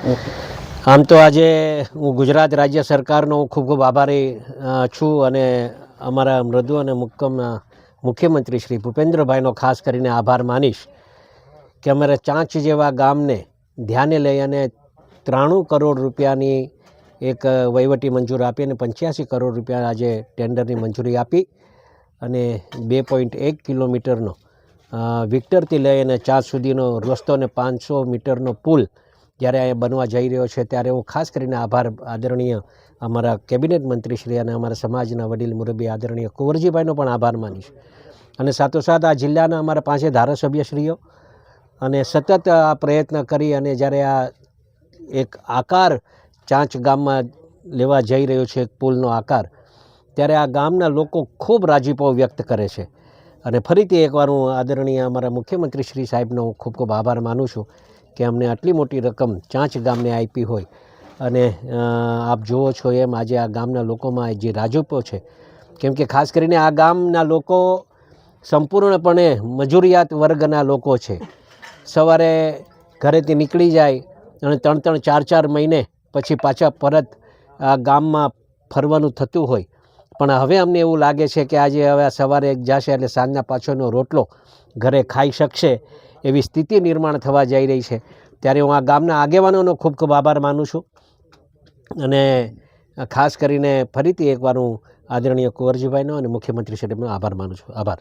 આમ તો આજે હું ગુજરાત રાજ્ય સરકારનો ખૂબ ખૂબ આભારી છું અને અમારા મૃદુ અને મુખ્યમંત્રી શ્રી ભૂપેન્દ્રભાઈનો ખાસ કરીને આભાર માનીશ કે અમારા ચાંચ જેવા ગામને ધ્યાને લઈ અને 93 કરોડ રૂપિયાની એક વહીવટી મંજૂર આપી અને 85 કરોડ રૂપિયા આજે ટેન્ડરની મંજૂરી આપી અને 2.1 કિલોમીટરનો વિક્ટરથી લઈ અને ચાંચ સુધીનો રસ્તો અને 500 મીટરનો પુલ જ્યારે અહીંયા બનવા જઈ રહ્યો છે ત્યારે હું ખાસ કરીને આભાર આદરણીય અમારા કેબિનેટ મંત્રીશ્રી અને અમારા સમાજના વડીલ મુરબ્બી આદરણીય કુંવરજીભાઈનો પણ આભાર માનીશ. અને સાથોસાથ આ જિલ્લાના અમારા 5 ધારાસભ્યશ્રીઓ અને સતત આ પ્રયત્ન કરી અને જ્યારે આ એક આકાર ચાંચ ગામમાં લેવા જઈ રહ્યો છે એક પુલનો આકાર, ત્યારે આ ગામના લોકો ખૂબ રાજીપો વ્યક્ત કરે છે. અને ફરીથી એકવાર હું આદરણીય અમારા મુખ્યમંત્રી શ્રી સાહેબનો ખૂબ ખૂબ આભાર માનું છું કે અમને આટલી મોટી રકમ ચાંચ ગામને આપી હોય અને આપ જુઓ છો એમ આજે આ ગામના લોકોમાં જે રાજીપો છે, કેમ કે ખાસ કરીને આ ગામના લોકો સંપૂર્ણપણે મજૂરિયાત વર્ગના લોકો છે. સવારે ઘરેથી નીકળી જાય અને 3-3, 4-4 મહિને પછી પાછા પરત આ ગામમાં ફરવાનું થતું હોય, પણ હવે અમને એવું લાગે છે કે આજે હવે સવારે જશે એટલે સાંજના પાછળનો રોટલો ઘરે ખાઈ શકશે એવી સ્થિતિ નિર્માણ થવા જઈ રહી છે. ત્યારે હું આ ગામના આગેવાનોનો ખૂબ ખૂબ આભાર માનું છું અને ખાસ કરીને ફરીથી એકવાર હું આદરણીય કુંવરજીભાઈનો અને મુખ્યમંત્રી શ્રીનો આભાર માનું છું. આભાર.